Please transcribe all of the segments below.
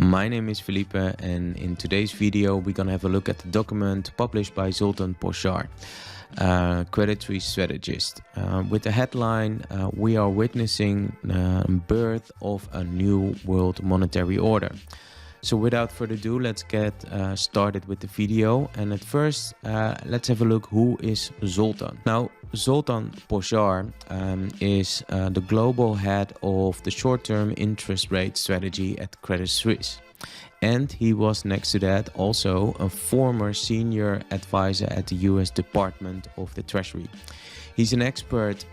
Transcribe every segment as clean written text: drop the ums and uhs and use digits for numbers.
My name is Felipe, and in today's video we're gonna have a look at the document published by Zoltan Pozsar, Credit Suisse strategist, with the headline, we are witnessing the birth of a new world monetary order. So without further ado, let's get started with the video. And at first, let's have a look who is Zoltan. Now, Zoltan Pozsar is the global head of the short-term interest rate strategy at Credit Suisse. And he was next to that also a former senior advisor at the US Department of the Treasury. He's an expert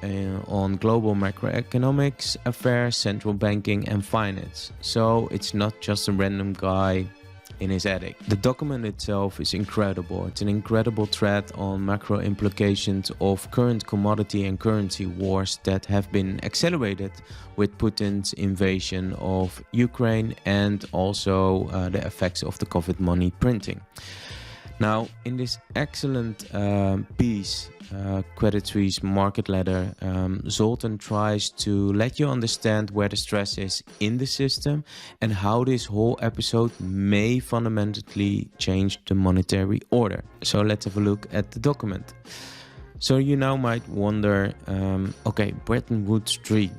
on global macroeconomics affairs, central banking and finance. So it's not just a random guy in his attic. The document itself is incredible. It's an incredible thread on macro implications of current commodity and currency wars that have been accelerated with Putin's invasion of Ukraine and also the effects of the COVID money printing. Now, in this excellent piece, Credit Suisse Market Ladder, Zoltan tries to let you understand where the stress is in the system and how this whole episode may fundamentally change the monetary order. So let's have a look at the document. So you now might wonder, okay, Bretton Woods III.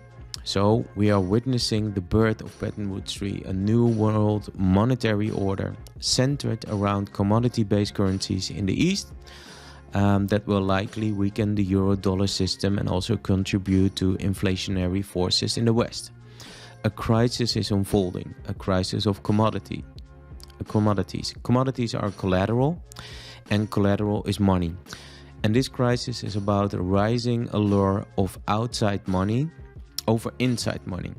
So we are witnessing the birth of Bretton Woods III, a new world monetary order centered around commodity-based currencies in the East that will likely weaken the euro-dollar system and also contribute to inflationary forces in the West. A crisis is unfolding, a crisis of commodities. Commodities are collateral, and collateral is money. And this crisis is about a rising allure of outside money over inside money.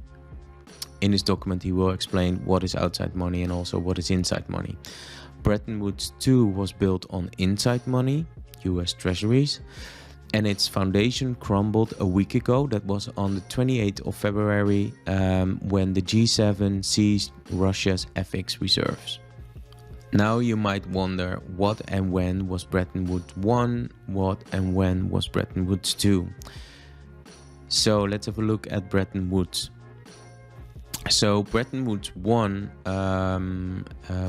In this document, he will explain what is outside money and also what is inside money. Bretton Woods II was built on inside money, US Treasuries, and its foundation crumbled a week ago. That was on the 28th of February when the G7 seized Russia's FX reserves. Now you might wonder, what and when was Bretton Woods I? What and when was Bretton Woods II? So let's have a look at Bretton Woods. So Bretton Woods I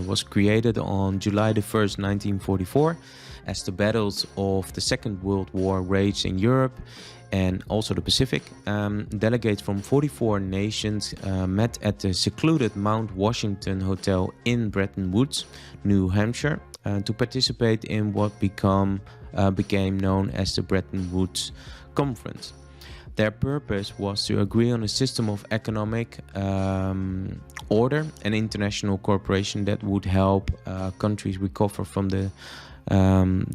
was created on July the 1st, 1944, as the battles of the Second World War raged in Europe and also the Pacific. Delegates from 44 nations met at the secluded Mount Washington Hotel in Bretton Woods, New Hampshire, to participate in what became known as the Bretton Woods Conference. Their purpose was to agree on a system of economic order and international cooperation that would help countries recover from the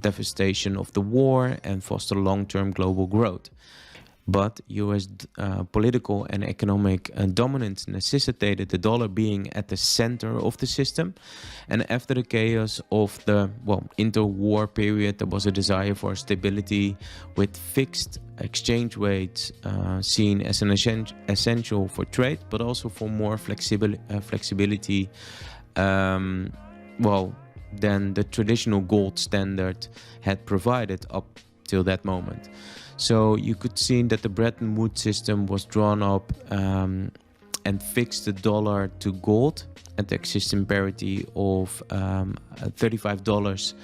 devastation of the war and foster long-term global growth. But US political and economic dominance necessitated the dollar being at the center of the system. And after the chaos of the interwar period, there was a desire for stability with fixed exchange rates seen as an essential for trade, but also for more flexibility than the traditional gold standard had provided up till that moment. So you could see that the Bretton Woods system was drawn up and fixed the dollar to gold at the existing parity of $35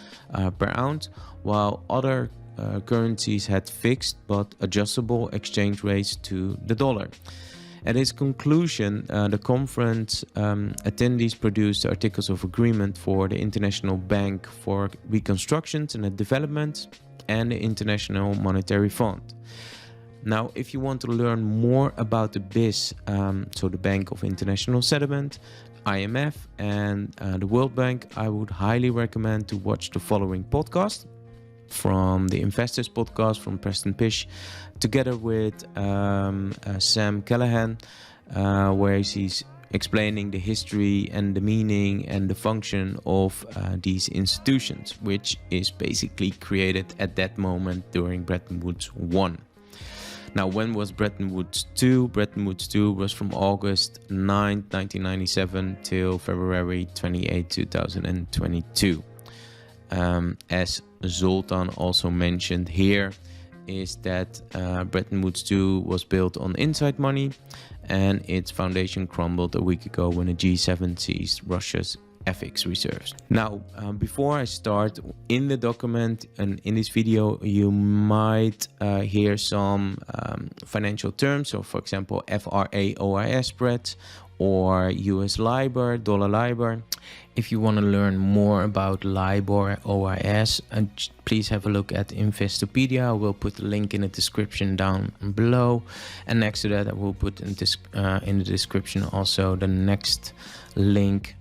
per ounce, while other currencies had fixed but adjustable exchange rates to the dollar. At its conclusion, the conference attendees produced articles of agreement for the International Bank for Reconstruction and Development and the International Monetary Fund. Now, if you want to learn more about the BIS, so the Bank of International Settlement, IMF and the World Bank, I would highly recommend to watch the following podcast from the Investors Podcast from Preston Pish, together with Sam Callahan, where he's explaining the history and the meaning and the function of these institutions, which is basically created at that moment during Bretton Woods I. Now, when was Bretton Woods II? Bretton Woods II was from August 9, 1997 till February 28, 2022. As Zoltan also mentioned here, is that Bretton Woods II was built on inside money, and its foundation crumbled a week ago when the G7 seized Russia's FX reserves. Now, before I start, in the document and in this video, you might hear some financial terms. So, for example, FRA OIS spreads or US LIBOR, dollar LIBOR. If you want to learn more about LIBOR, OIS, please have a look at Investopedia. I will put the link in the description down below. And next to that, I will put in the description also the next link,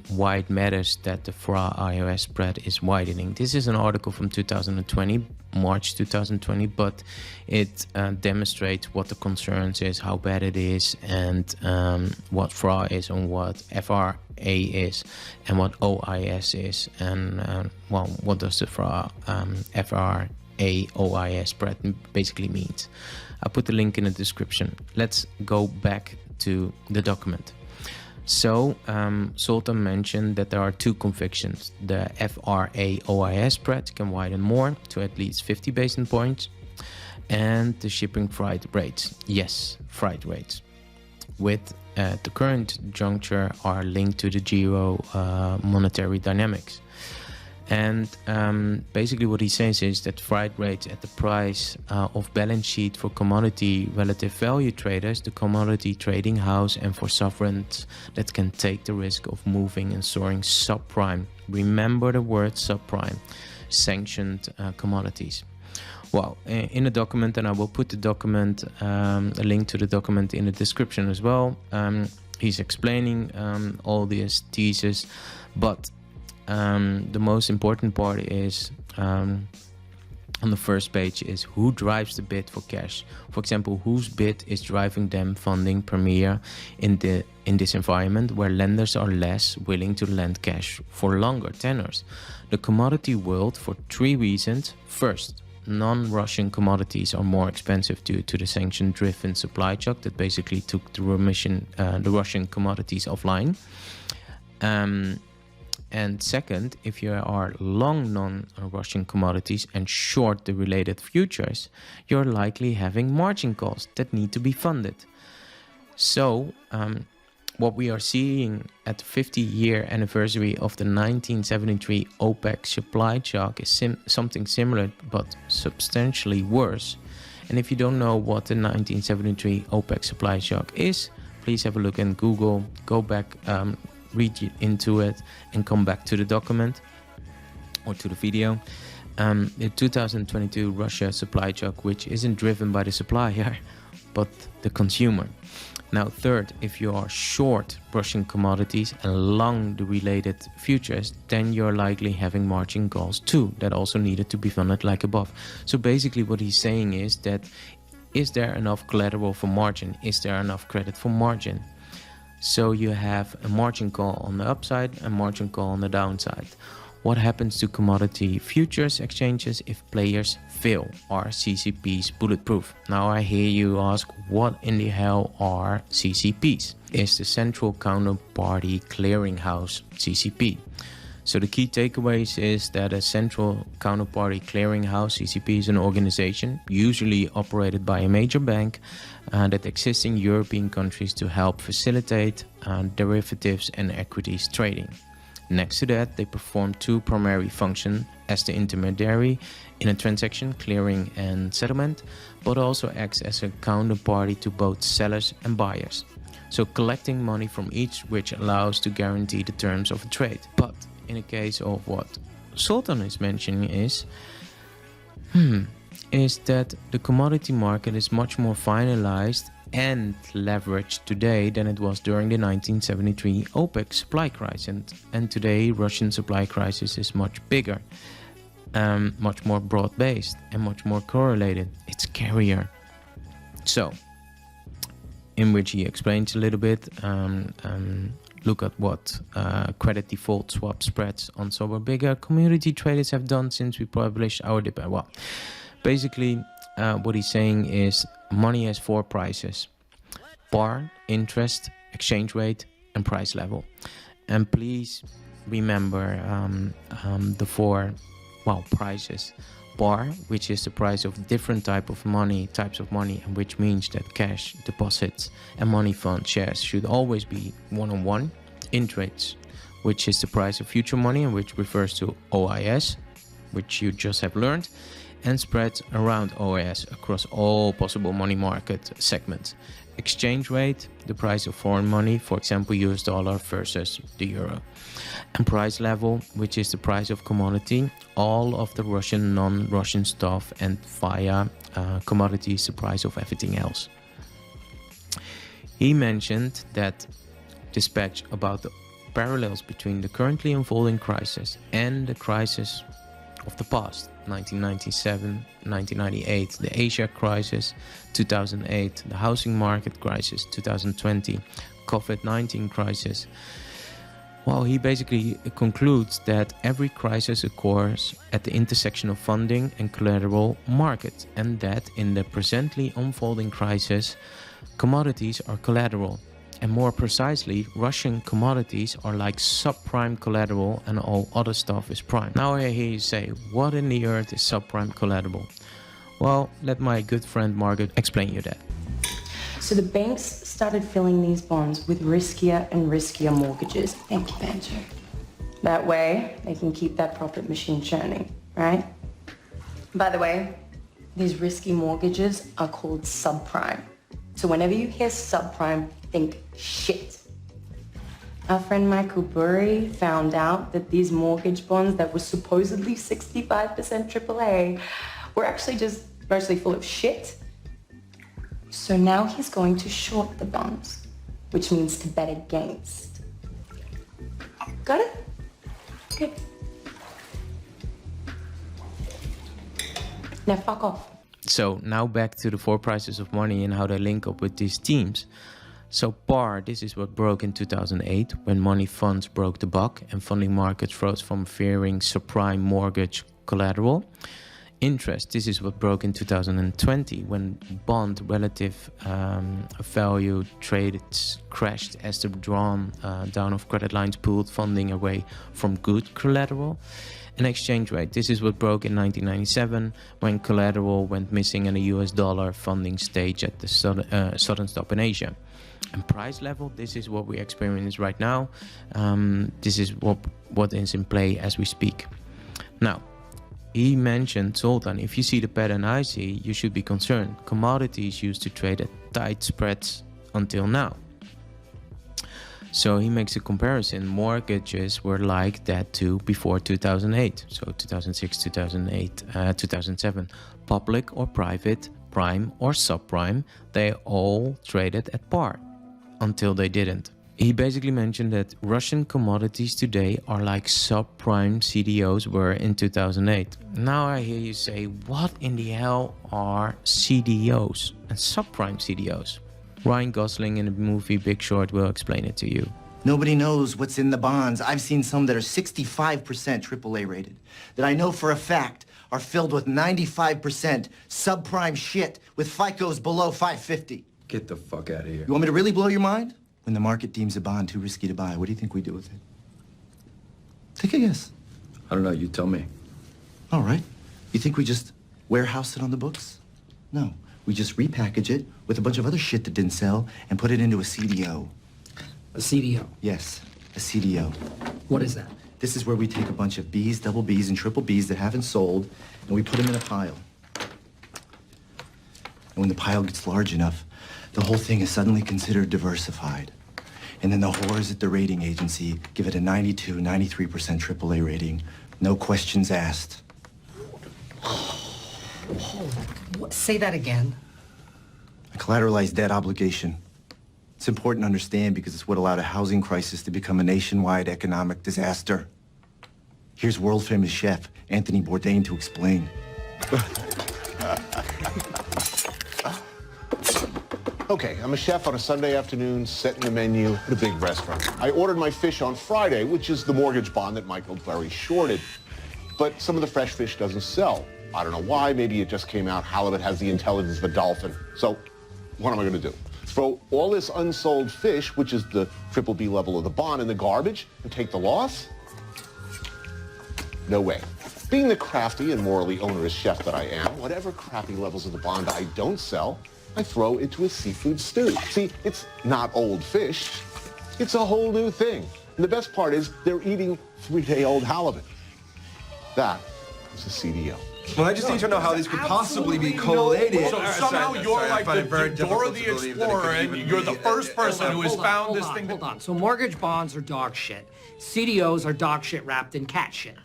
why it matters that the FRA IOS spread is widening. This is an article from 2020, March 2020, but it demonstrates what the concerns is, how bad it is, and what FRA is and what FRA is and what OIS is, and well, what does the FRA OIS spread basically means. I'll put the link in the description. Let's go back to the document. So Zoltan mentioned that there are two convictions. The FRA OIS spread can widen more to at least 50 basis points, and the shipping freight rates, yes, freight rates, with at the current juncture are linked to the geo monetary dynamics. And basically what he says is that freight rates at the price of balance sheet for commodity relative value traders, the commodity trading house, and for sovereigns that can take the risk of moving and storing subprime. Remember the word subprime, sanctioned commodities. Well, in the document, and I will put the document, a link to the document in the description as well. He's explaining all these theses, but the most important part is on the first page is who drives the bid for cash. For example, whose bid is driving them funding premier in this environment where lenders are less willing to lend cash for longer tenors. The commodity world for three reasons. First, non-Russian commodities are more expensive due to the sanction-driven supply shock that basically took the Russian commodities offline. And second, if you are long non-Russian commodities and short the related futures, you're likely having margin calls that need to be funded. So, what we are seeing at the 50-year anniversary of the 1973 OPEC supply shock is something similar but substantially worse. And if you don't know what the 1973 OPEC supply shock is, please have a look in Google, go back, read into it, and come back to the document or to the video. The 2022 Russia supply shock, which isn't driven by the supplier but the consumer. Now, third, if you are short Russian commodities and long the related futures, then you're likely having margin calls too that also needed to be funded like above. So basically what he's saying is that, is there enough collateral for margin? Is there enough credit for margin? So you have a margin call on the upside and margin call on the downside. What happens to commodity futures exchanges if players fail? Are CCPs bulletproof? Now I hear you ask, what in the hell are CCPs? Is the Central Counterparty Clearinghouse CCP. So the key takeaways is that a Central Counterparty Clearinghouse CCP is an organization usually operated by a major bank that exists in European countries to help facilitate derivatives and equities trading. Next to that, they perform two primary functions as the intermediary in a transaction, clearing and settlement, but also acts as a counterparty to both sellers and buyers. So collecting money from each, which allows to guarantee the terms of a trade. But in the case of what Zoltan is mentioning is that the commodity market is much more finalized and leveraged today than it was during the 1973 OPEC supply crisis. And today Russian supply crisis is much bigger, much more broad-based and much more correlated. It's scarier. So, in which he explains a little bit, look at what credit default swap spreads on sober bigger community traders have done since we published our debate. Well, basically what he's saying is money has four prices: par, interest, exchange rate, and price level. And please remember the four prices. Par, which is the price of different types of money, and which means that cash, deposits, and money fund shares should always be one-on-one. Interest, which is the price of future money, and which refers to OIS, which you just have learned, and spreads around OIS across all possible money market segments. Exchange rate, the price of foreign money, for example US dollar versus the euro. And price level, which is the price of commodity, all of the Russian, non-Russian stuff, and via commodities, the price of everything else. He mentioned that dispatch about the parallels between the currently unfolding crisis and the crisis of the past, 1997, 1998, the Asia crisis, 2008, the housing market crisis, 2020, COVID-19 crisis. Well, he basically concludes that every crisis occurs at the intersection of funding and collateral markets, and that in the presently unfolding crisis, commodities are collateral. And more precisely, Russian commodities are like subprime collateral and all other stuff is prime. Now I hear you say, what in the earth is subprime collateral? Well, let my good friend Margaret explain you that. So the banks started filling these bonds with riskier and riskier mortgages. Thank you, Banjo. That way, they can keep that profit machine churning, right? By the way, these risky mortgages are called subprime. So whenever you hear subprime, think shit. Our friend Michael Burry found out that these mortgage bonds that were supposedly 65% AAA were actually just mostly full of shit. So now he's going to short the bonds, which means to bet against. Got it? Good. Now fuck off. So now back to the four prices of money and how they link up with these themes. So par, this is what broke in 2008 when money funds broke the buck and funding markets froze from fearing subprime mortgage collateral. Interest, this is what broke in 2020 when bond relative value traded crashed as the drawn down of credit lines pulled funding away from good collateral. And exchange rate, this is what broke in 1997 when collateral went missing and the US dollar funding stage at the southern stop in Asia. And price level, this is what we experience right now. This is what is in play as we speak. Now, he mentioned, Zoltan, if you see the pattern I see, you should be concerned. Commodities used to trade at tight spreads until now. So he makes a comparison. Mortgages were like that too before 2008. So 2006, 2008, 2007. Public or private, prime or subprime, they all traded at par until they didn't. He basically mentioned that Russian commodities today are like subprime CDOs were in 2008. Now I hear you say, what in the hell are CDOs and subprime CDOs? Ryan Gosling in the movie Big Short will explain it to you. Nobody knows what's in the bonds. I've seen some that are 65% AAA rated, that I know for a fact are filled with 95% subprime shit with FICOs below 550. Get the fuck out of here. You want me to really blow your mind? When the market deems a bond too risky to buy, what do you think we do with it? Take a guess. I don't know, you tell me. All right. You think we just warehouse it on the books? No. We just repackage it with a bunch of other shit that didn't sell and put it into a CDO. A CDO? Yes, a CDO. What is that? This is where we take a bunch of Bs, double Bs, and triple Bs that haven't sold, and we put them in a pile. And when the pile gets large enough, the whole thing is suddenly considered diversified. And then the whores at the rating agency give it a 92, 93% AAA rating. No questions asked. Say that again. A collateralized debt obligation. It's important to understand because it's what allowed a housing crisis to become a nationwide economic disaster. Here's world-famous chef Anthony Bourdain to explain. Okay, I'm a chef on a Sunday afternoon, setting the menu at a big restaurant. I ordered my fish on Friday, which is the mortgage bond that Michael Burry shorted. But some of the fresh fish doesn't sell. I don't know why. Maybe it just came out halibut has the intelligence of a dolphin. So what am I going to do? Throw all this unsold fish, which is the triple B level of the bond, in the garbage and take the loss? No way. Being the crafty and morally onerous chef that I am, whatever crappy levels of the bond I don't sell, I throw into a seafood stew. See, it's not old fish. It's a whole new thing. And the best part is they're eating 3-day-old halibut. That is a CDO. Well, I just need to know how these could possibly be collated. So somehow you're like the Dora the Explorer, and you're the first person who has found this thing. Hold on. So mortgage bonds are dog shit. CDOs are dog shit wrapped in cat shit.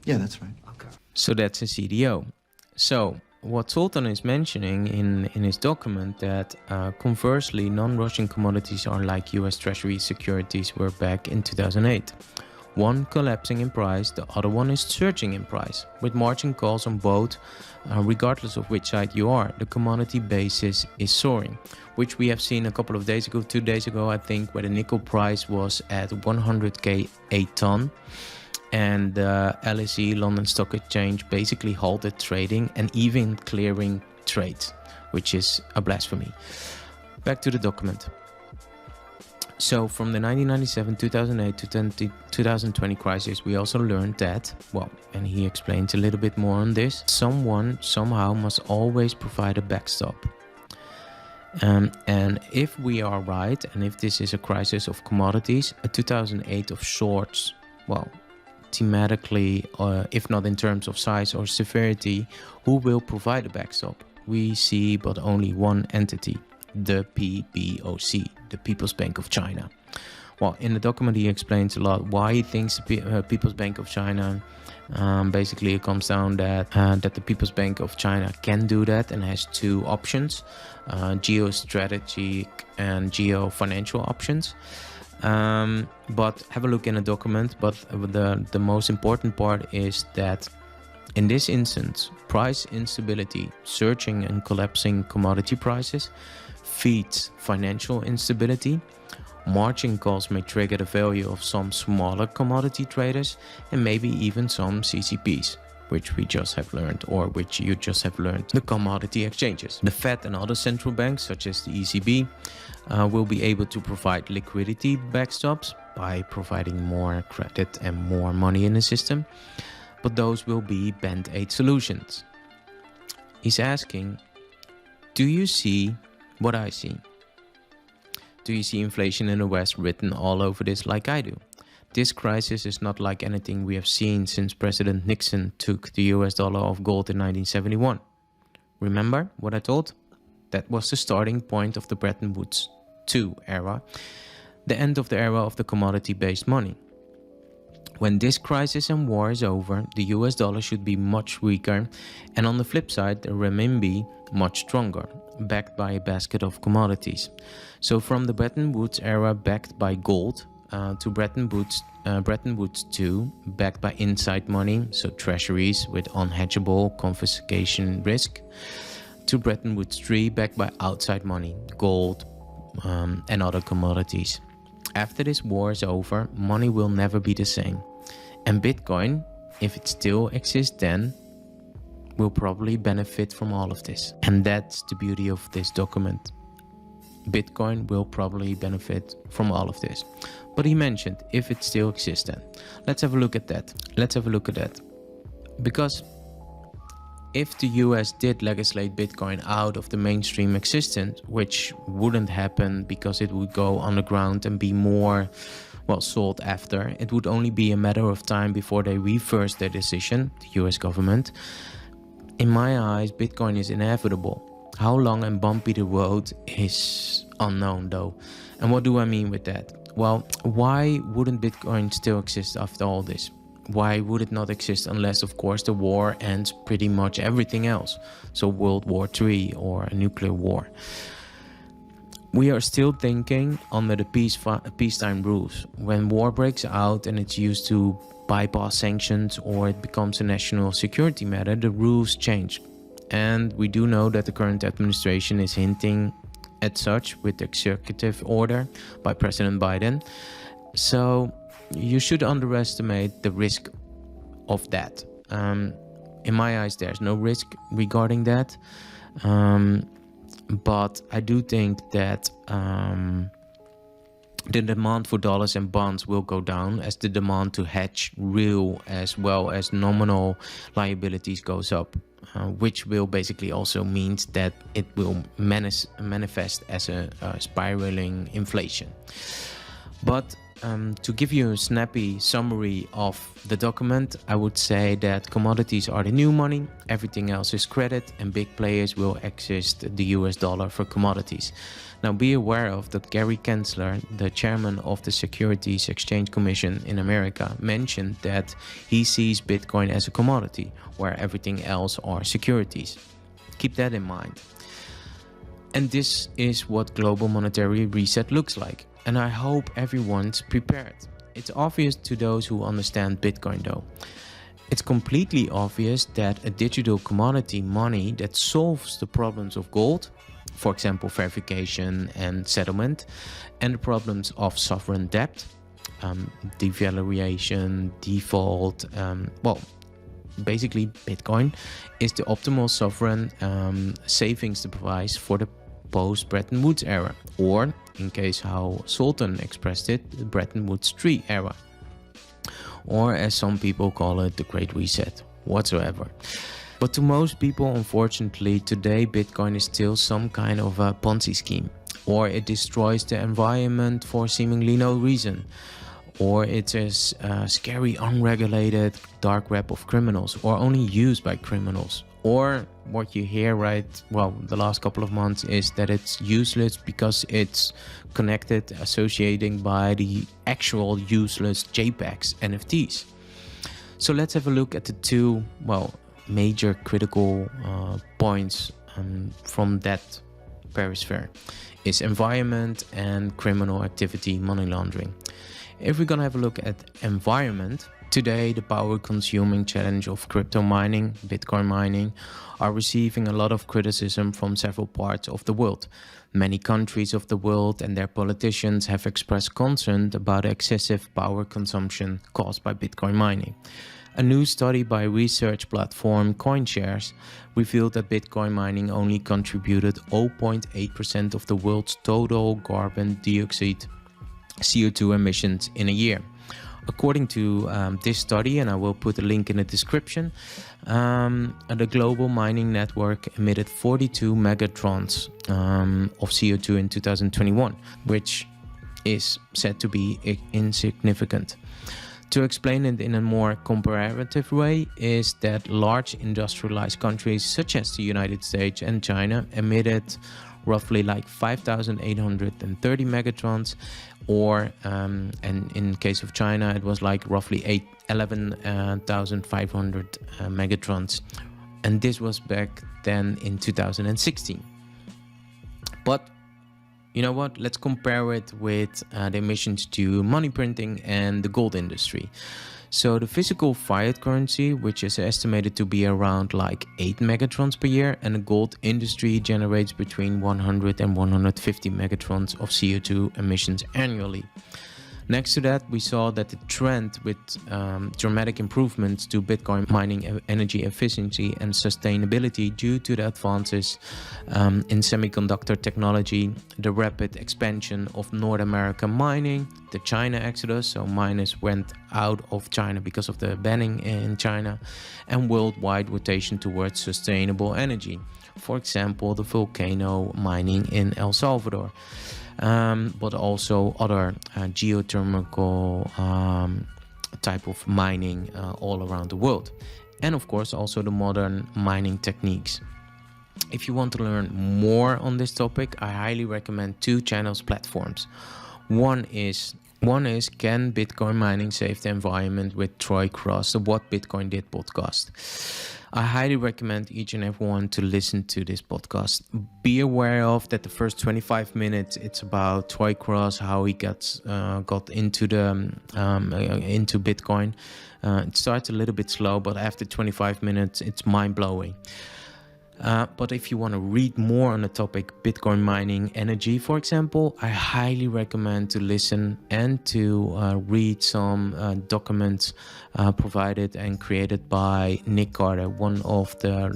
Yeah, that's right. Okay. So that's a CDO. So what Zoltan is mentioning in his document that conversely, non-Russian commodities are like US Treasury securities were back in 2008. One collapsing in price, the other one is surging in price, with margin calls on both, regardless of which side you are. The commodity basis is soaring, which we have seen a couple of days ago, 2 days ago, I think, where the nickel price was at 100k a ton. And the LSE, London Stock Exchange, basically halted trading and even clearing trades, which is a blasphemy. Back to the document. So from the 1997, 2008 to 2020 crisis, we also learned that, well, and he explains a little bit more on this, someone somehow must always provide a backstop. And if we are right, and if this is a crisis of commodities, a 2008 of shorts, well, thematically, if not in terms of size or severity, who will provide a backstop? We see but only one entity, the PBOC, the People's Bank of China. Well, in the document he explains a lot why he thinks the People's Bank of China. Basically, it comes down that the People's Bank of China can do that and has two options, geostrategic and geo-financial options. But have a look in the document. But the most important part is that in this instance, price instability, surging and collapsing commodity prices, feeds financial instability. Margin calls may trigger the value of some smaller commodity traders and maybe even some CCPs, which we just have learned, or which you just have learned, the commodity exchanges. The Fed and other central banks, such as the ECB, will be able to provide liquidity backstops by providing more credit and more money in the system, but those will be band-aid solutions. He's asking, do you see what I see? Do you see inflation in the West written all over this like I do? This crisis is not like anything we have seen since President Nixon took the US dollar off gold in 1971. Remember what I told? That was the starting point of the Bretton Woods II era, the end of the era of the commodity-based money. When this crisis and war is over, the US dollar should be much weaker, and on the flip side, the renminbi much stronger, backed by a basket of commodities. So from the Bretton Woods era backed by gold to Bretton Woods II backed by inside money, so treasuries with unhedgeable confiscation risk, to Bretton Woods III backed by outside money, gold and other commodities. After this war is over, money will never be the same. And Bitcoin, if it still exists then, will probably benefit from all of this. And that's the beauty of this document. Bitcoin will probably benefit from all of this. But he mentioned if it still exists then. Let's have a look at that. Because if the US did legislate Bitcoin out of the mainstream existence, which wouldn't happen because it would go underground and be more, well, sought after, it would only be a matter of time before they reverse their decision, the US government. In my eyes, Bitcoin is inevitable. How long and bumpy the road is unknown though. And what do I mean with that? Well, why wouldn't Bitcoin still exist after all this? Why would it not exist unless, of course, the war ends pretty much everything else? So World War III or a nuclear war. We are still thinking under the peacetime rules. When war breaks out and it's used to bypass sanctions or it becomes a national security matter, the rules change. And we do know that the current administration is hinting at such with the executive order by President Biden. So you should underestimate the risk of that. In my eyes, there's no risk regarding that. But I do think that the demand for dollars and bonds will go down as the demand to hedge real as well as nominal liabilities goes up, which will basically also means that it will manifest as a spiraling inflation. But to give you a snappy summary of the document, I would say that commodities are the new money, everything else is credit, and big players will access the US dollar for commodities. Now be aware of that Gary Gensler, the chairman of the Securities Exchange Commission in America, mentioned that he sees Bitcoin as a commodity, where everything else are securities. Keep that in mind. And this is what global monetary reset looks like. And I hope everyone's prepared. It's obvious to those who understand Bitcoin though. It's completely obvious that a digital commodity money that solves the problems of gold, for example verification and settlement, and the problems of sovereign debt, devaluation, default, basically Bitcoin is the optimal sovereign savings device for the post-Bretton Woods era, or in case how Zoltan expressed it, the Bretton Woods III era, or as some people call it, the Great Reset, whatsoever. But to most people, unfortunately, today Bitcoin is still some kind of a Ponzi scheme, or it destroys the environment for seemingly no reason, or it's a scary unregulated dark web of criminals, or only used by criminals. Or what you hear the last couple of months is that it's useless because it's connected, associating by the actual useless JPEGs, NFTs. So let's have a look at the two, major critical points from that perisphere is environment and criminal activity, money laundering. If we're gonna have a look at environment, today the power consuming challenge of crypto mining, Bitcoin mining, are receiving a lot of criticism from several parts of the world. Many countries of the world and their politicians have expressed concern about excessive power consumption caused by Bitcoin mining. A new study by research platform CoinShares revealed that Bitcoin mining only contributed 0.8% of the world's total carbon dioxide CO2 emissions in a year. According to this study, and I will put a link in the description, the global mining network emitted 42 megatrons of CO2 in 2021, which is said to be insignificant. To explain it in a more comparative way is that large industrialized countries such as the United States and China emitted roughly 5,830 megatrons, or and in case of China it was roughly 11,500 megatrons, and this was back then in 2016. But you know what, let's compare it with the emissions to money printing and the gold industry. So the physical fiat currency, which is estimated to be around 8 megatrons per year, and the gold industry generates between 100 and 150 megatrons of CO2 emissions annually. Next to that, we saw that the trend with dramatic improvements to Bitcoin mining energy efficiency and sustainability due to the advances in semiconductor technology, the rapid expansion of North American mining, the China exodus, so miners went out of China because of the banning in China, and worldwide rotation towards sustainable energy. For example, the volcano mining in El Salvador. But also other geothermal type of mining all around the world. And of course also the modern mining techniques. If you want to learn more on this topic, I highly recommend two channels platforms. One is Can Bitcoin Mining Save the Environment with Troy Cross, the What Bitcoin Did podcast. I highly recommend each and everyone to listen to this podcast. Be aware of that the first 25 minutes it's about Troy Cross, how he got into into Bitcoin. It starts a little bit slow, but after 25 minutes it's mind-blowing. But if you want to read more on the topic Bitcoin mining energy, for example, I highly recommend to listen and to read some documents provided and created by Nick Carter, one of the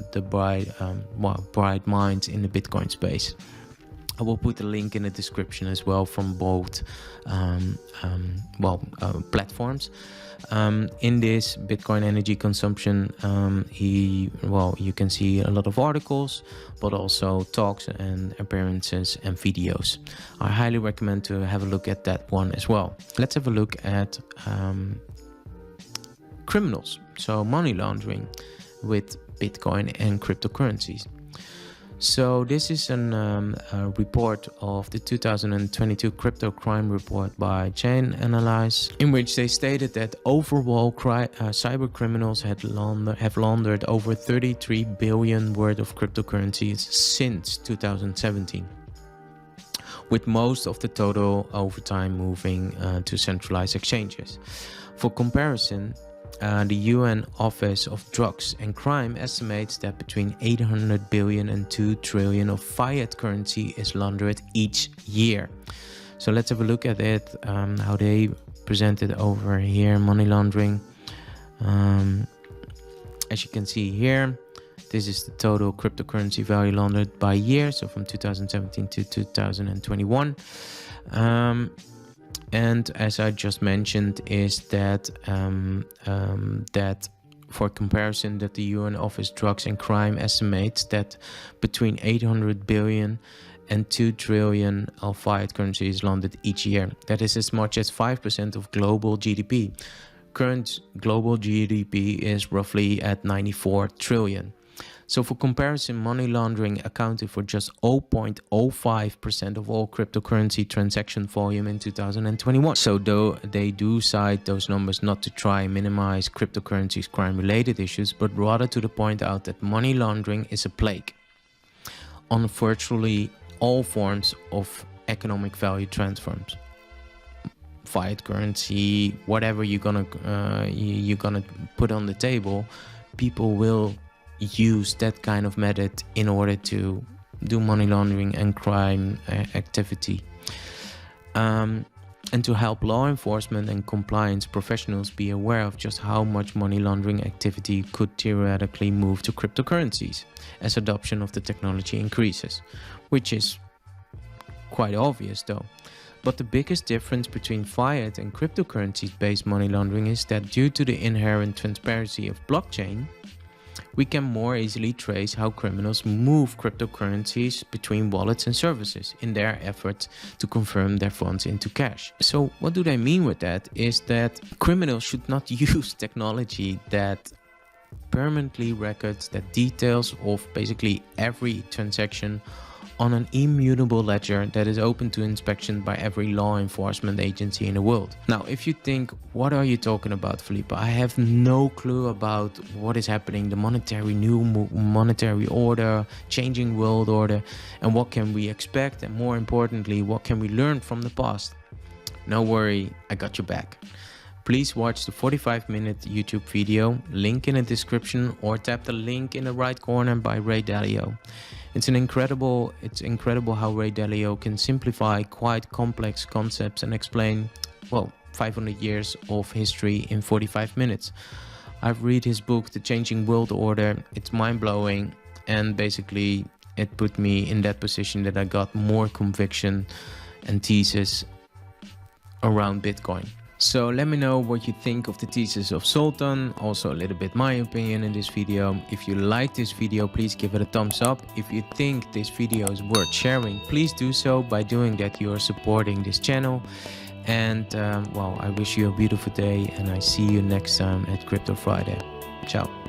bright minds in the Bitcoin space. I will put a link in the description as well from both platforms. In this Bitcoin energy consumption, you can see a lot of articles, but also talks and appearances and videos. I highly recommend to have a look at that one as well. Let's have a look at criminals, so money laundering with Bitcoin and cryptocurrencies. So this is a report of the 2022 crypto crime report by Chain Analyze, in which they stated that overall cyber criminals have laundered over 33 billion worth of cryptocurrencies since 2017, with most of the total over time moving to centralized exchanges. For comparison, the UN Office of Drugs and Crime estimates that between 800 billion and 2 trillion of fiat currency is laundered each year. So let's have a look at it, how they present it over here, money laundering. As you can see here, this is the total cryptocurrency value laundered by year, so from 2017 to 2021. And as I just mentioned, is that that for comparison, that the UN Office Drugs and Crime estimates that between 800 billion and 2 trillion of fiat currency is laundered each year. That is as much as 5% of global GDP. Current global GDP is roughly at 94 trillion. So for comparison, money laundering accounted for just 0.05% of all cryptocurrency transaction volume in 2021. So though they do cite those numbers not to try and minimize cryptocurrency's crime-related issues, but rather to point out that money laundering is a plague on virtually all forms of economic value transfers. Fiat currency, whatever you're gonna put on the table, people will use that kind of method in order to do money laundering and crime activity. And to help law enforcement and compliance professionals be aware of just how much money laundering activity could theoretically move to cryptocurrencies as adoption of the technology increases, which is quite obvious though. But the biggest difference between fiat and cryptocurrencies-based money laundering is that due to the inherent transparency of blockchain, we can more easily trace how criminals move cryptocurrencies between wallets and services in their efforts to confirm their funds into cash. So what do they mean with that is that criminals should not use technology that permanently records the details of basically every transaction on an immutable ledger that is open to inspection by every law enforcement agency in the world. Now, if you think, what are you talking about, Felipe? I have no clue about what is happening, the new monetary order, changing world order, and what can we expect, and more importantly, what can we learn from the past? No worry, I got your back. Please watch the 45-minute YouTube video, link in the description, or tap the link in the right corner by Ray Dalio. It's incredible how Ray Dalio can simplify quite complex concepts and explain, 500 years of history in 45 minutes. I've read his book, The Changing World Order. It's mind-blowing, and basically it put me in that position that I got more conviction and thesis around Bitcoin. So let me know what you think of the thesis of Zoltan, also a little bit my opinion in this video. If you like this video, please give it a thumbs up. If you think this video is worth sharing, please do so. By doing that, you are supporting this channel. And I wish you a beautiful day, and I see you next time at Crypto Friday. Ciao.